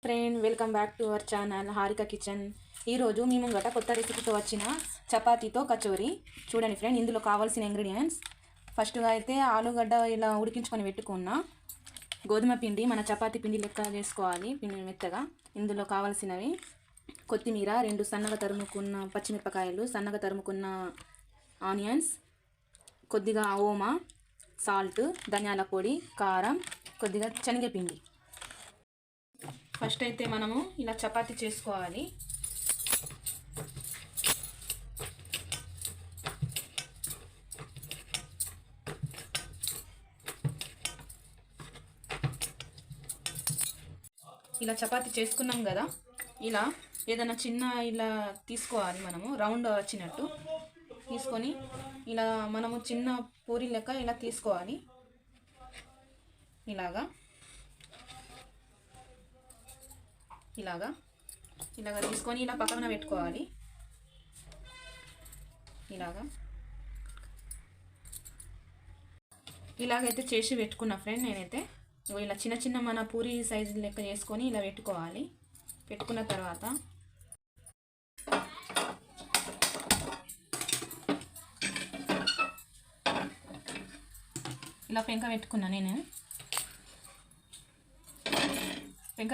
Friend welcome back to our channel Harika kitchen. ఈరోజు మీ ముంగట కొత్త రెసిపీతో వచ్చిన చపాతీతో కచోరీ. చూడండి ఫ్రెండ్, ఇందులో కావాల్సిన ఇంగ్రీడియంట్స్. ఫస్ట్గా అయితే ఆలుగడ్డ ఇలా ఉడికించుకొని పెట్టుకున్న గోధుమ పిండి, మన చపాతీ పిండి లెక్క చేసుకోవాలి, పిండి మెత్తగా. ఇందులో కావాల్సినవి కొత్తిమీర, 2 సన్నగా తరుముకున్న పచ్చిమిరపకాయలు, సన్నగా తరుముకున్న ఆనియన్స్, కొద్దిగా ఓమా, సాల్ట్, ధనియాల పొడి, కారం, కొద్దిగా శనగపిండి. ఫస్ట్ అయితే మనము ఇలా చపాతీ చేసుకోవాలి. ఇలా చపాతీ చేసుకున్నాం కదా, ఇలా ఏదైనా చిన్న ఇలా తీసుకోవాలి. మనము రౌండ్ వచ్చినట్టు తీసుకొని ఇలా మనము చిన్న పూరి లెక్క ఇలా తీసుకోవాలి. ఇలాగా తీసుకొని ఇలా పక్కన పెట్టుకోవాలి. ఇలాగైతే చేసి పెట్టుకున్నా ఫ్రెండ్. నేనైతే ఇలా చిన్న చిన్న మన పూరి సైజు లెక్క చేసుకొని ఇలా పెట్టుకోవాలి. పెట్టుకున్న తర్వాత ఇలా పెంక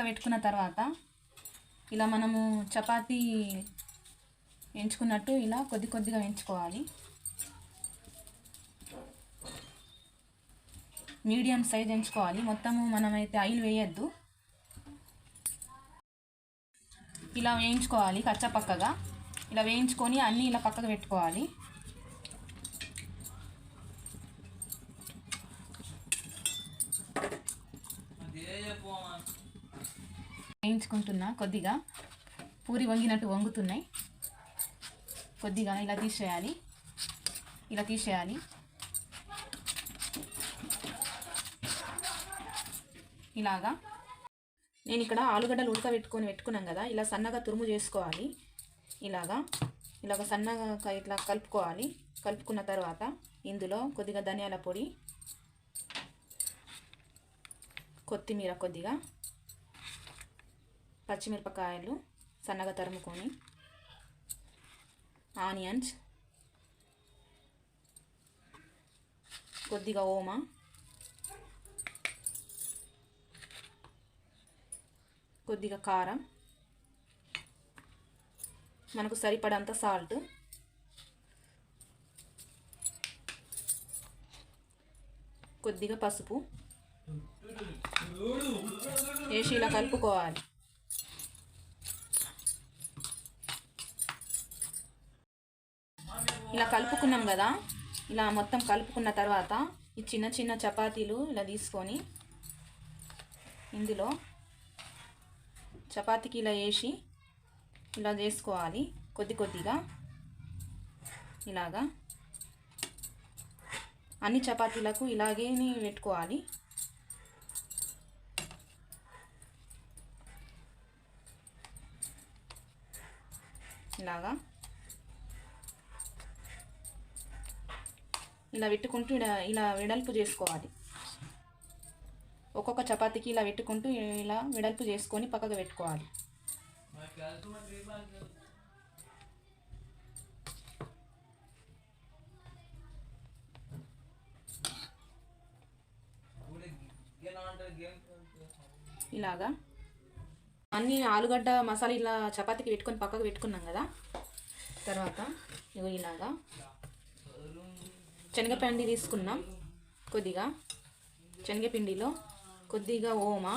పెట్టుకున్న తర్వాత ఇలా మనము చపాతీ ఎంచుకున్నట్టు ఇలా కొద్దిగా ఎంచుకోవాలి. మీడియం సైజ్ ఎంచుకోవాలి. మొత్తము మనమైతే ఆయిల్ వేయద్దు. ఇలా వేయించుకోవాలి కచ్చపక్కగా. ఇలా వేయించుకొని అన్నీ ఇలా పక్కకు పెట్టుకోవాలి. వేయించుకుంటున్నా. కొద్దిగా పూరి వంగినట్టు వంగుతున్నాయి. కొద్దిగా ఇలా తీసేయాలి. ఇలాగా నేను ఇక్కడ ఆలుగడ్డలు పెట్టుకున్నాం కదా, ఇలా సన్నగా తురుము చేసుకోవాలి. ఇలాగ సన్నగా ఇట్లా కలుపుకోవాలి. కలుపుకున్న తర్వాత ఇందులో కొద్దిగా ధనియాల పొడి, కొత్తిమీర, కొద్దిగా పచ్చిమిరపకాయలు సన్నగా తరుముకొని, ఆనియన్స్, కొద్దిగా ఓమా, కొద్దిగా కారం, మనకు సరిపడంత సాల్ట్, కొద్దిగా పసుపు వేసి ఇలా కలుపుకోవాలి. ఇలా కలుపుకున్నాం కదా, ఇలా మొత్తం కలుపుకున్న తర్వాత ఈ చిన్న చిన్న చపాతీలు ఇలా తీసుకొని ఇందులో చపాతీకి ఇలా వేసి ఇలా చేసుకోవాలి. కొద్దిగా ఇలాగా అన్ని చపాతీలకు ఇలాగే పెట్టుకోవాలి. ఇలా పెట్టుకుంటూ ఇలా వెడల్పు చేసుకోవాలి. ఒక్కొక్క చపాతీకి ఇలా పెట్టుకుంటూ ఇలా వెడల్పు చేసుకొని పక్కకు పెట్టుకోవాలి. ఇలాగా అన్ని ఆలుగడ్డ మసాలా ఇలా చపాతీకి పెట్టుకొని పక్కకు పెట్టుకున్నాం కదా. తర్వాత ఇలాగా శనగపిండి తీసుకున్నాం. కొద్దిగా శనగపిండిలో కొద్దిగా ఓమా,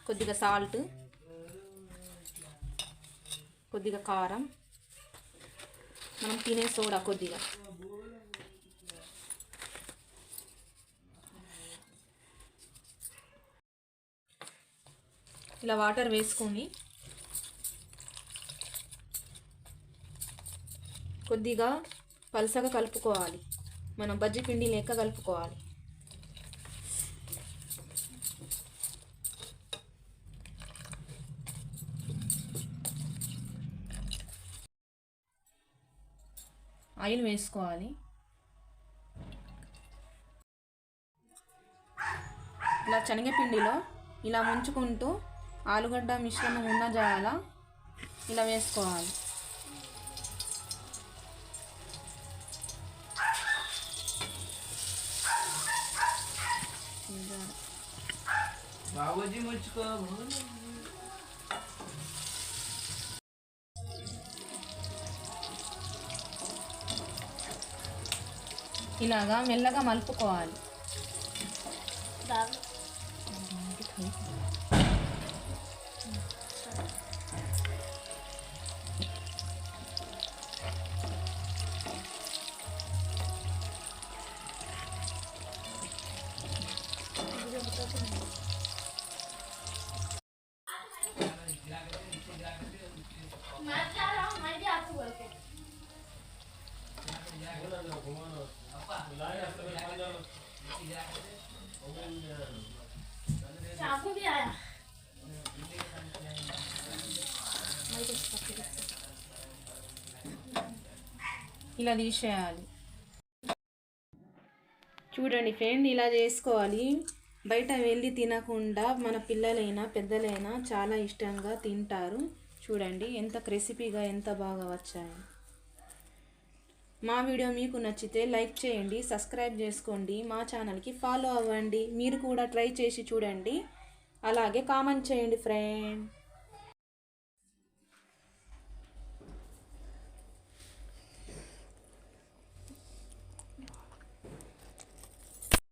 కొద్దిగా సాల్ట్, కొద్దిగా కారం, మనం తినే సోడా కొద్దిగా, ఇలా వాటర్ వేసుకొని కొద్దిగా పలసగా కలుపుకోవాలి. మనం బజ్జీ పిండి లెక్క కలుపుకోవాలి. ఆయిల్ వేసుకోవాలి. ఇలా శనగపిండిలో ఇలా ముంచుకుంటూ ఆలుగడ్డ మిశ్రమం ఉన్న జాల ఇలా వేసుకోవాలి. ఇలాగా మెల్లగా మలుపుకోవాలి. ఇలా తీసేయాలి. చూడండి ఫ్రెండ్, ఇలా చేసుకోవాలి. బయట వెళ్ళి తినకుండా మన పిల్లలైనా పెద్దలైనా చాలా ఇష్టంగా తింటారు. చూడండి ఎంత క్రిస్పీగా ఎంత బాగా వచ్చాయి. మా వీడియో మీకు నచ్చితే లైక్ చేయండి, సబ్స్క్రైబ్ చేసుకోండి, మా ఛానల్కి ఫాలో అవ్వండి. మీరు కూడా ట్రై చేసి చూడండి, అలాగే కామెంట్ చేయండి ఫ్రెండ్.